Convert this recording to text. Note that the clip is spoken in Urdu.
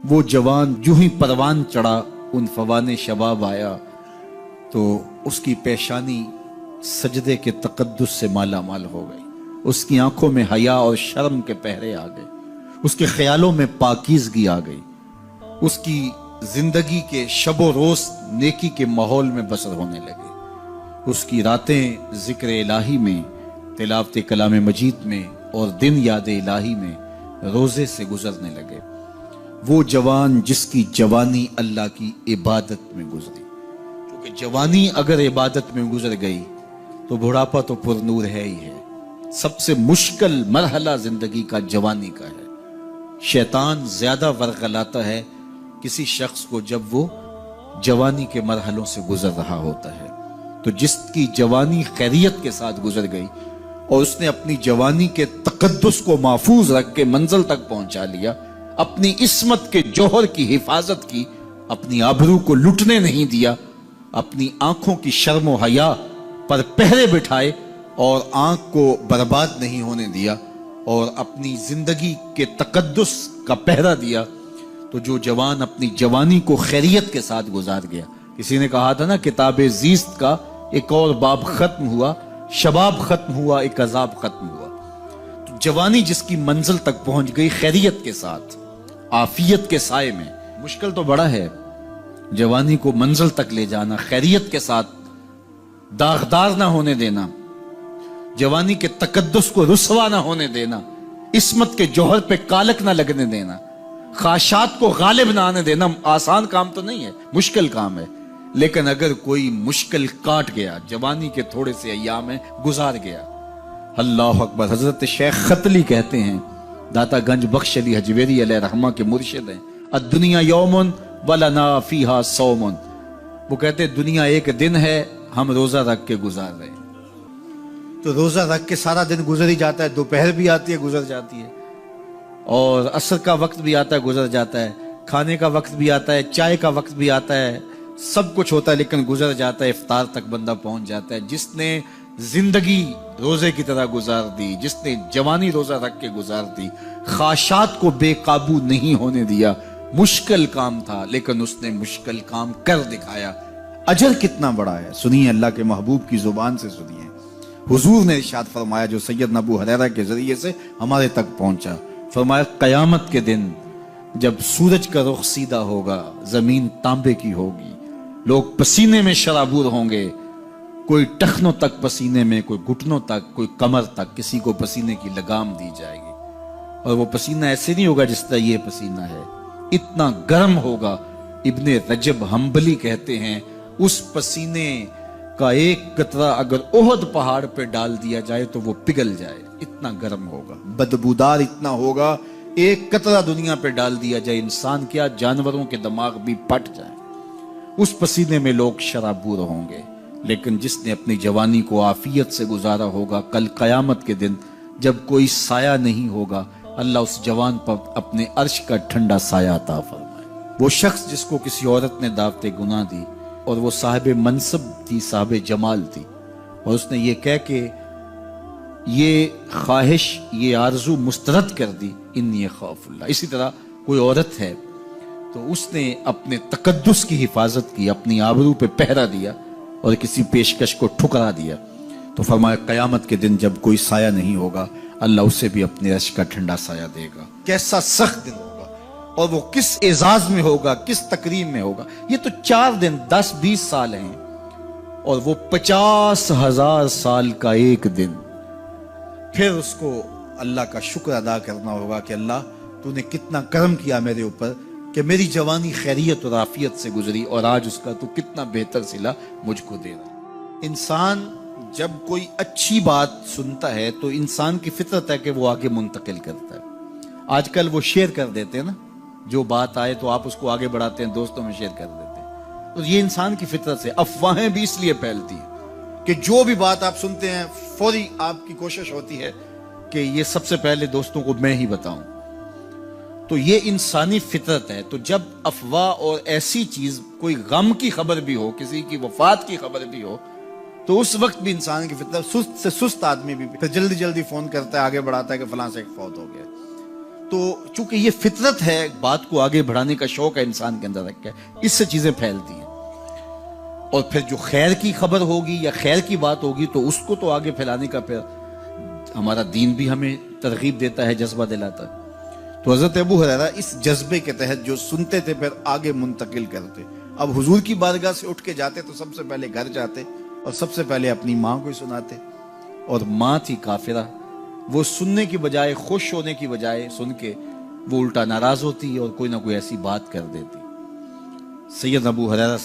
وہ جوان جو ہی پروان چڑھا ان فوان شباب آیا تو اس کی پیشانی سجدے کے تقدس سے مالا مال ہو گئی، اس کی آنکھوں میں حیا اور شرم کے پہرے آ گئے، اس کے خیالوں میں پاکیزگی آ گئی، اس کی زندگی کے شب و روز نیکی کے ماحول میں بسر ہونے لگے، اس کی راتیں ذکر الہی میں، تلاوت کلام مجید میں اور دن یاد الہی میں روزے سے گزرنے لگے۔ وہ جوان جس کی جوانی اللہ کی عبادت میں گزری، کیونکہ جوانی اگر عبادت میں گزر گئی تو بڑھاپا تو پر نور ہے ہی ہے۔ سب سے مشکل مرحلہ زندگی کا جوانی کا ہے۔ شیطان زیادہ ورغلاتا ہے کسی شخص کو جب وہ جوانی کے مرحلوں سے گزر رہا ہوتا ہے۔ تو جس کی جوانی خیریت کے ساتھ گزر گئی اور اس نے اپنی جوانی کے تقدس کو محفوظ رکھ کے منزل تک پہنچا لیا، اپنی عصمت کے جوہر کی حفاظت کی، اپنی آبرو کو لٹنے نہیں دیا، اپنی آنکھوں کی شرم و حیا پر پہرے بٹھائے اور آنکھ کو برباد نہیں ہونے دیا اور اپنی زندگی کے تقدس کا پہرا دیا، تو جو جوان اپنی جوانی کو خیریت کے ساتھ گزار گیا۔ کسی نے کہا تھا نا، کتاب زیست کا ایک اور باب ختم ہوا، شباب ختم ہوا، ایک عذاب ختم ہوا۔ تو جوانی جس کی منزل تک پہنچ گئی خیریت کے ساتھ، عافیت کے سائے میں۔ مشکل تو بڑا ہے جوانی کو منزل تک لے جانا، خیریت کے ساتھ، داغدار نہ ہونے دینا، جوانی کے تقدس کو رسوا نہ ہونے دینا، عصمت کے جوہر پہ کالک نہ لگنے دینا، خواہشات کو غالب نہ آنے دینا۔ آسان کام تو نہیں ہے، مشکل کام ہے، لیکن اگر کوئی مشکل کاٹ گیا، جوانی کے تھوڑے سے ایام میں گزار گیا، اللہ اکبر۔ حضرت شیخ خطلی کہتے ہیں، داتا گنج بخش علی حجویری علیہ رحمہ کے مرشد ہیں، الدنیا یوم ولنا فیہا صوم۔ وہ کہتے ہیں دنیا ایک دن ہے، ہم روزہ رکھ کے گزار رہے ہیں۔ تو روزہ رکھ کے سارا دن گزر ہی جاتا ہے، دوپہر بھی آتی ہے گزر جاتی ہے، اور عصر کا وقت بھی آتا ہے گزر جاتا ہے، کھانے کا وقت بھی آتا ہے، چائے کا وقت بھی آتا ہے، سب کچھ ہوتا ہے لیکن گزر جاتا ہے، افطار تک بندہ پہنچ جاتا ہے۔ جس نے زندگی روزے کی طرح گزار دی، جس نے جوانی روزہ رکھ کے گزار دی، خواہشات کو بے قابو نہیں ہونے دیا، مشکل کام تھا لیکن اس نے مشکل کام کر دکھایا۔ اجر کتنا بڑا ہے، سنیے اللہ کے محبوب کی زبان سے سنیے۔ حضور نے ارشاد فرمایا جو سیدنا ابو ہریرہ کے ذریعے سے ہمارے تک پہنچا، فرمایا قیامت کے دن جب سورج کا رخ سیدھا ہوگا، زمین تانبے کی ہوگی، لوگ پسینے میں شرابور ہوں گے، کوئی ٹخنوں تک پسینے میں، کوئی گھٹنوں تک، کوئی کمر تک، کسی کو پسینے کی لگام دی جائے گی، اور وہ پسینہ ایسے نہیں ہوگا جس طرح یہ پسینہ ہے، اتنا گرم ہوگا۔ ابن رجب حنبلی کہتے ہیں اس پسینے کا ایک قطرہ اگر احد پہاڑ پہ ڈال دیا جائے تو وہ پگھل جائے، اتنا گرم ہوگا، بدبودار اتنا ہوگا، ایک قطرہ دنیا پہ ڈال دیا جائے، انسان کیا جانوروں کے دماغ بھی پھٹ جائیں، اس پسینے میں لوگ شرابور ہوں گے۔ لیکن جس نے اپنی جوانی کو عافیت سے گزارا ہوگا، کل قیامت کے دن جب کوئی سایہ نہیں ہوگا، اللہ اس جوان پر اپنے عرش کا ٹھنڈا سایہ عطا فرمائے۔ وہ شخص جس کو کسی عورت نے دعوت گناہ دی اور وہ صاحب منصب تھی، صاحب جمال تھی، اور اس نے یہ کہہ کہ یہ خواہش، یہ آرزو مسترد کر دی، انی خاف اللہ۔ اسی طرح کوئی عورت ہے تو اس نے اپنے تقدس کی حفاظت کی، اپنی آبرو پہ پہرا دیا اور کسی پیشکش کو ٹھکرا دیا، تو فرمایا قیامت کے دن جب کوئی سایہ نہیں ہوگا، اللہ اسے بھی اپنے عرش کا ٹھنڈا سایہ دے گا۔ کیسا سخت دن ہوگا، اور وہ کس اعزاز میں ہوگا، کس تکریم میں ہوگا۔ یہ تو 4 دن 10-20 سال ہیں، اور وہ 50,000 سال کا ایک دن۔ پھر اس کو اللہ کا شکر ادا کرنا ہوگا کہ اللہ تو نے کتنا کرم کیا میرے اوپر کہ میری جوانی خیریت اور عافیت سے گزری، اور آج اس کا تو کتنا بہتر صلہ مجھ کو دے رہا۔ انسان جب کوئی اچھی بات سنتا ہے تو انسان کی فطرت ہے کہ وہ آگے منتقل کرتا ہے۔ آج کل وہ شیئر کر دیتے ہیں نا، جو بات آئے تو آپ اس کو آگے بڑھاتے ہیں، دوستوں میں شیئر کر دیتے ہیں۔ تو یہ انسان کی فطرت سے افواہیں بھی اس لیے پھیلتی ہیں کہ جو بھی بات آپ سنتے ہیں فوری آپ کی کوشش ہوتی ہے کہ یہ سب سے پہلے دوستوں کو میں ہی بتاؤں۔ تو یہ انسانی فطرت ہے۔ تو جب افواہ اور ایسی چیز، کوئی غم کی خبر بھی ہو، کسی کی وفات کی خبر بھی ہو، تو اس وقت بھی انسان کی فطرت، سست سے سست آدمی بھی پھر جلدی جلدی فون کرتا ہے، آگے بڑھاتا ہے کہ فلاں سے ایک فوت ہو گیا۔ تو تو چونکہ یہ فطرت ہے، بات کو آگے بڑھانے کا شوق ہے انسان کے اندر رکھا ہے، اس سے چیزیں پھیلتی ہیں، اور پھر جو خیر کی خبر ہوگی یا خیر کی بات ہوگی تو اس کو تو آگے پھیلانے کا پھر ہمارا دین بھی ہمیں ترغیب دیتا ہے، جذبہ دلاتا ہے۔ تو حضرت ابو ہریرہ اس جذبے کے تحت جو سنتے تھے پھر آگے منتقل کرتے۔ اب حضور کی بارگاہ سے اٹھ کے جاتے تو سب سے پہلے گھر جاتے اور سب سے پہلے اپنی ماں کو سناتے، اور ماں تھی کافرہ، وہ سننے کی بجائے، خوش ہونے کی بجائے سن کے وہ الٹا ناراض ہوتی اور کوئی نہ کوئی ایسی بات کر دیتی۔ سید ابو ہریرہ